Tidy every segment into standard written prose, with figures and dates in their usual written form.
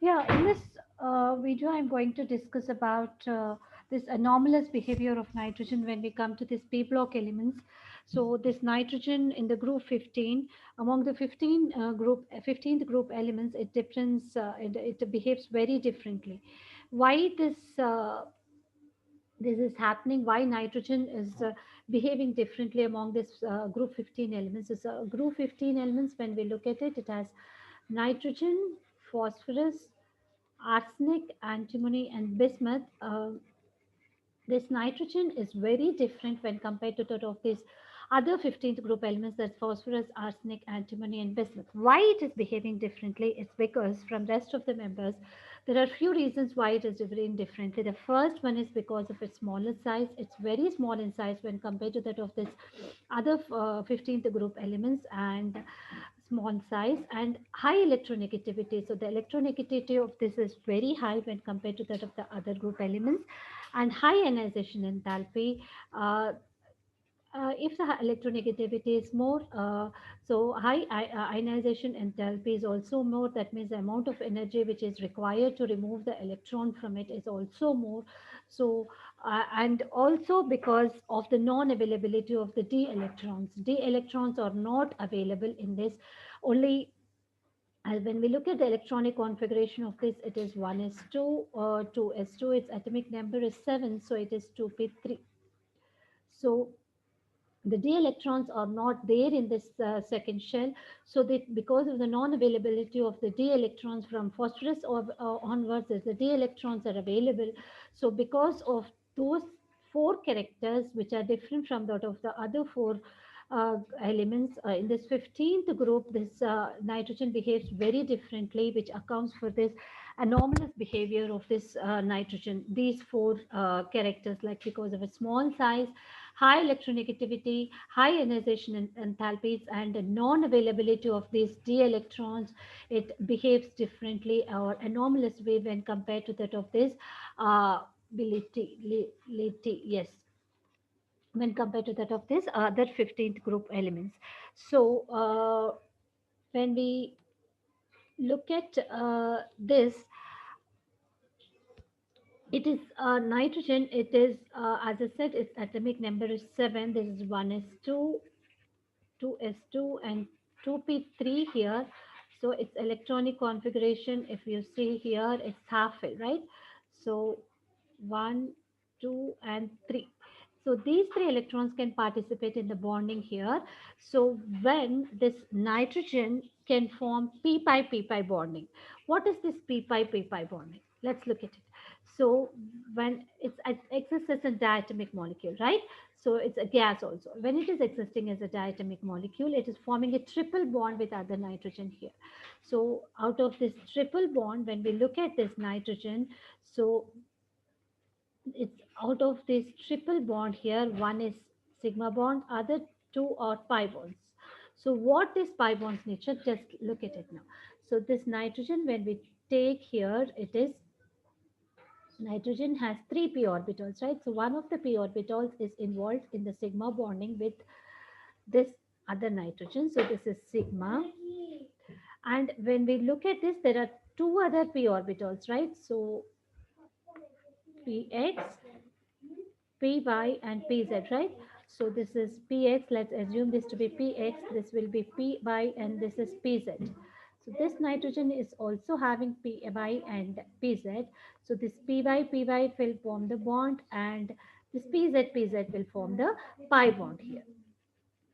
Yeah, in this video, I'm going to discuss about this anomalous behavior of nitrogen when we come to these p block elements. So this nitrogen in the group 15, among the 15th group elements, it behaves very differently. Why this is happening? Why nitrogen is behaving differently among this group 15 elements? Is group 15 elements, when we look at it, it has nitrogen, phosphorus, arsenic, antimony, and bismuth. This nitrogen is very different when compared to that of these other 15th group elements, that's phosphorus, arsenic, antimony, and bismuth. Why it is behaving differently? It's because from rest of the members, there are few reasons why it is behaving differently. The first one is because of its smaller size. It's very small in size when compared to that of this other 15th group elements, and small size and high electronegativity. So the electronegativity of this is very high when compared to that of the other group elements, and high ionization enthalpy. Uh, if the electronegativity is more, so high ionization enthalpy is also more. That means the amount of energy which is required to remove the electron from it is also more. So, and also because of the non-availability of the d electrons. D electrons are not available in this. Only when we look at the electronic configuration of this, it is 1s2 or 2s2. Its atomic number is 7, so it is 2p3. So the d electrons are not there in this second shell, so that because of the non-availability of the d electrons from phosphorus onwards, as the d electrons are available, so because of those four characters which are different from that of the other four elements in this 15th group, this nitrogen behaves very differently, which accounts for this anomalous behavior of this nitrogen. These four characters, like because of a small size, high electronegativity, high ionization enthalpies, and the non-availability of these d electrons, it behaves differently or anomalous way when compared to that of this yes, when compared to that of this other 15th group elements. So when we look at this, it is nitrogen. It is, as I said, its atomic number is 7. This is 1s2, 2s2, and 2p3 here. So its electronic configuration, if you see here, it's half fill, right? So 1, 2, and 3. So these three electrons can participate in the bonding here. So when this nitrogen can form p pi p pi bonding. What is this p pi p pi bonding? Let's look at it. So when it exists as a diatomic molecule, right? So it's a gas also. When it is existing as a diatomic molecule, it is forming a triple bond with other nitrogen here. So out of this triple bond, when we look at this nitrogen, so it's out of this triple bond here, one is sigma bond, other two are pi bonds. So what is pi bonds nature? Just look at it now. So this nitrogen, when we take here, it is nitrogen has three p orbitals, right? So one of the p orbitals is involved in the sigma bonding with this other nitrogen. So this is sigma. And when we look at this, there are two other p orbitals, right? So px, py, and pz, right? So this is px. Let's assume this to be px. This will be py, and this is pz. So this nitrogen is also having py and pz. So this py will form the bond, and this pz will form the pi bond here.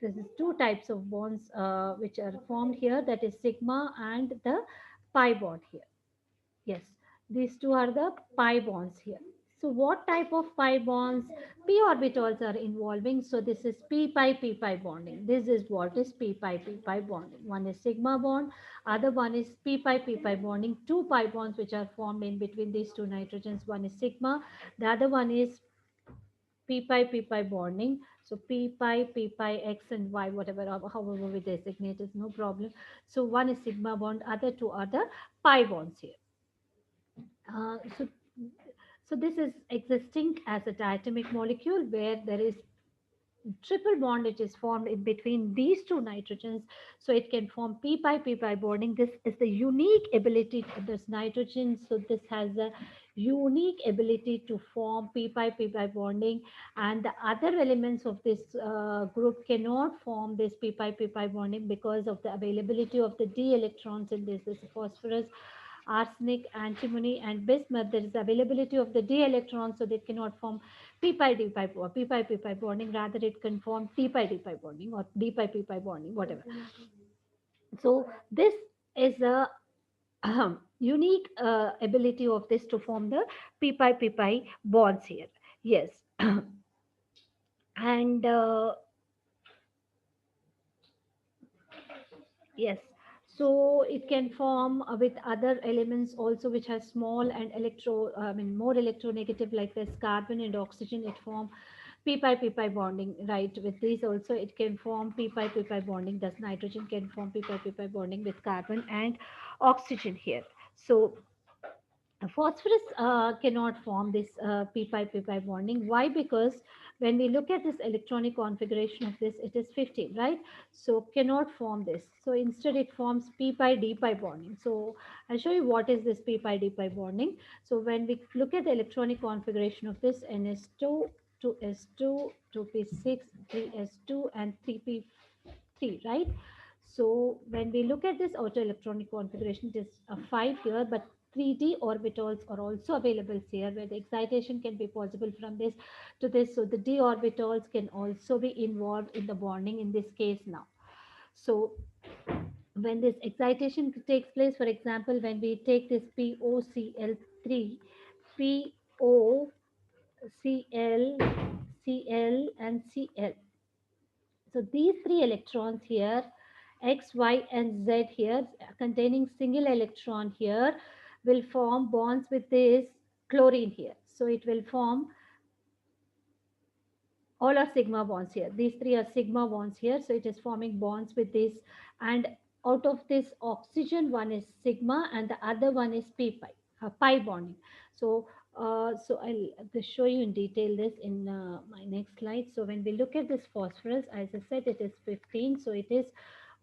This is two types of bonds which are formed here, that is sigma and the pi bond here. Yes, these two are the pi bonds here. So what type of pi bonds? P orbitals are involving. So this is p pi bonding. This is what is p pi bonding. One is sigma bond, other one is p pi bonding. Two pi bonds which are formed in between these two nitrogens. One is sigma, the other one is p pi bonding. So p pi x and y, whatever, however we designate, is no problem. So one is sigma bond, other two are the pi bonds here. So this is existing as a diatomic molecule where there is triple bond which is formed in between these two nitrogens, so it can form p pi bonding. This is the unique ability of this nitrogen, so this has a unique ability to form p pi bonding, and the other elements of this group cannot form this p pi bonding because of the availability of the d electrons in this phosphorus, arsenic, antimony, and bismuth. There is availability of the d electrons, so they cannot form p pi d pi or p pi bonding. Rather, it can form t pi d pi bonding or d pi p pi bonding, whatever. So this is a unique ability of this to form the p pi bonds here. Yes, and yes, so it can form with other elements also which has small and I mean more electronegative, like this carbon and oxygen. It form p pi bonding, right? With these also it can form p pi bonding. Thus nitrogen can form p pi bonding with carbon and oxygen here. So phosphorus cannot form this p pi bonding. Why? Because when we look at this electronic configuration of this, it is 15, right? So cannot form this. So instead it forms p pi d pi bonding. So I'll show you what is this p pi d pi bonding. So when we look at the electronic configuration of this, ns2, 2s2, 2p6, 3s2, and 3p3, right? So when we look at this outer electronic configuration, it is a 5 here, but 3d orbitals are also available here, where the excitation can be possible from this to this. So the d orbitals can also be involved in the bonding in this case now. So when this excitation takes place, for example, when we take this POCl3, POCl, Cl, and Cl. So these three electrons here, X, Y, and Z here, containing single electron here, will form bonds with this chlorine here. So it will form, all are sigma bonds here. These three are sigma bonds here. So it is forming bonds with this. And out of this oxygen, one is sigma and the other one is p pi, pi bonding. So, I'll just show you in detail this in my next slide. So when we look at this phosphorus, as I said, it is 15. So it is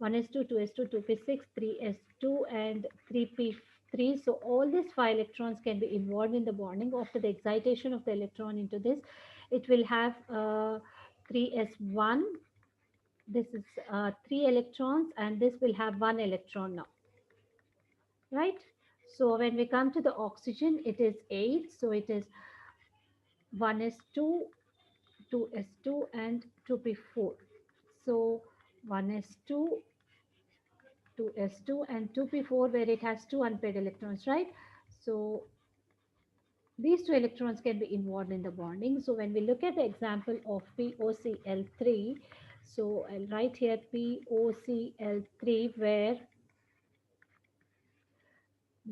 1s2, 2s2, 2p6, 3s2, and 3p3. So all these five electrons can be involved in the bonding. After the excitation of the electron into this, it will have 3s1. This is 3 electrons, and this will have 1 electron now, right? So when we come to the oxygen, it is 8. So it is 1s2, 2s2, and 2p4. So 1s2, 2s2, and 2p4, where it has 2 unpaired electrons, right? So these two electrons can be involved in the bonding. So when we look at the example of POCl3, so I'll write here POCl3, where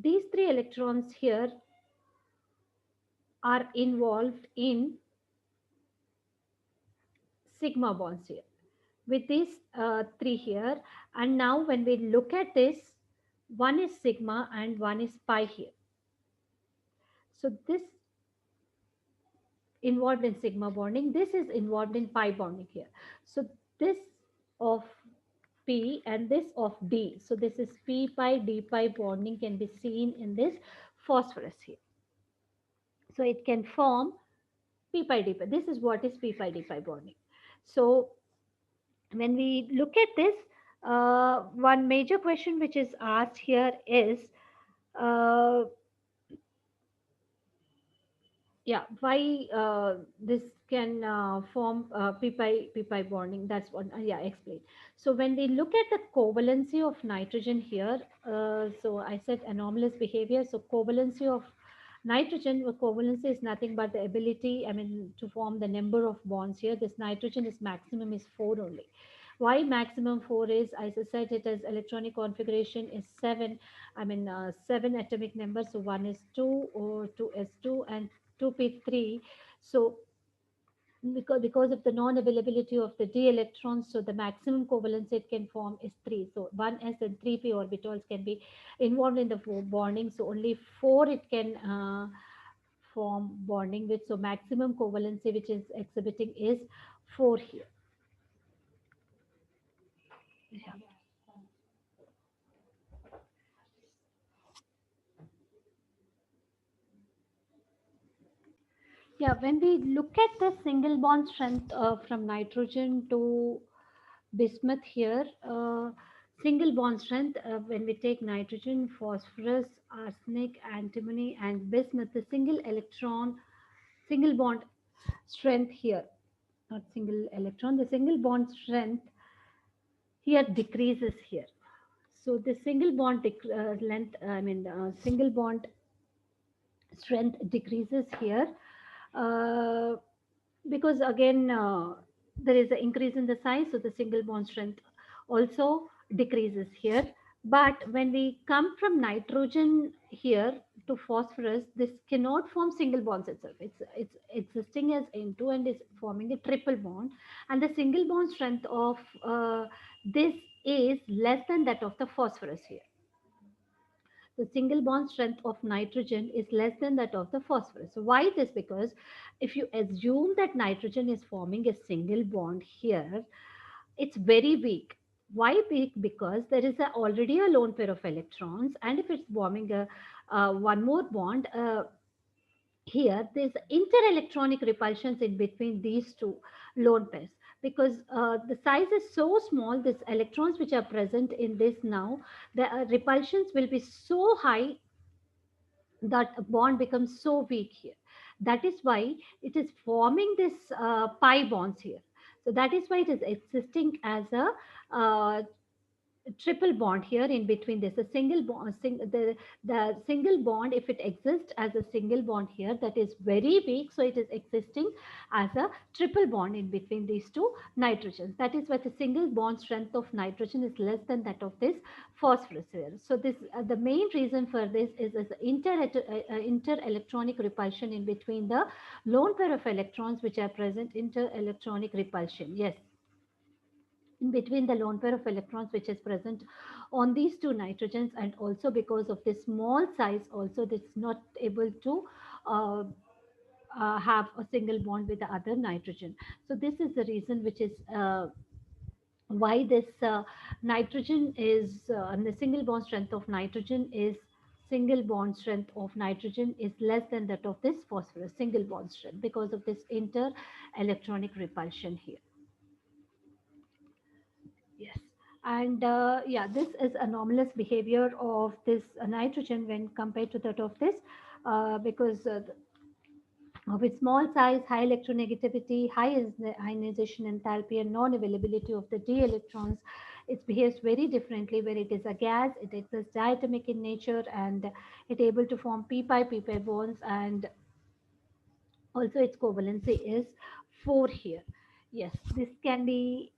these three electrons here are involved in sigma bonds here with these three here. And now when we look at this, one is sigma and one is pi here. So this involved in sigma bonding, this is involved in pi bonding here. So this of P and this of D. So this is P pi D pi bonding can be seen in this phosphorus here. So it can form P pi D pi. This is what is P pi D pi bonding. So when we look at this, one major question which is asked here is, uh, yeah, why this can form p pi bonding. That's what, yeah, explain. So when we look at the covalency of nitrogen here, so I said anomalous behavior. So covalency of nitrogen, covalency is nothing but the ability, I mean, to form the number of bonds here. This nitrogen is maximum is 4 only. Why maximum 4 is, as I said, it is electronic configuration is 7. I mean, 7 atomic numbers. So one is 2 or 2s2 and 2p3. So because of the non-availability of the d electrons, so the maximum covalence it can form is 3. So 1s and 3p orbitals can be involved in the bonding. So only 4 it can form bonding with. So maximum covalency which is exhibiting is 4 here. Yeah. Yeah, when we look at the single bond strength from nitrogen to bismuth here, single bond strength, when we take nitrogen, phosphorus, arsenic, antimony, and bismuth, the single bond strength here, not single electron, the single bond strength here decreases here. So the single bond length, single bond strength decreases here, uh, because again there is an increase in the size, so the single bond strength also decreases here. But when we come from nitrogen here to phosphorus, this cannot form single bonds itself. It's existing as N2 and is forming a triple bond, and the single bond strength of this is less than that of the phosphorus here. The single bond strength of nitrogen is less than that of the phosphorus. So why this? Because if you assume that nitrogen is forming a single bond here, it's very weak. Why weak? Because there is already a lone pair of electrons, and if it's forming a one more bond, here there's interelectronic repulsions in between these two lone pairs, because the size is so small, these electrons which are present in this now, the repulsions will be so high that a bond becomes so weak here. That is why it is forming this pi bonds here. So that is why it is existing as a uh, triple bond here in between this. A single bond, the single bond, if it exists as a single bond here, that is very weak. So it is existing as a triple bond in between these two nitrogens. That is why the single bond strength of nitrogen is less than that of this phosphorus here. So this the main reason for this is inter-electronic repulsion in between the lone pair of electrons which are present, inter-electronic repulsion. Yes, in between the lone pair of electrons which is present on these two nitrogens, and also because of this small size also it's not able to uh, have a single bond with the other nitrogen. So this is the reason which is why this nitrogen is and the single bond strength of nitrogen is single bond strength of nitrogen is less than that of this phosphorus single bond strength, because of this inter electronic repulsion here. Yes. And yeah, this is anomalous behavior of this nitrogen when compared to that of this, because of its small size, high electronegativity, high ionization enthalpy, and non-availability of the d electrons. It behaves very differently where it is a gas, it exists diatomic in nature, and it able to form p-pi bonds, and also its covalency is 4 here. Yes, this can be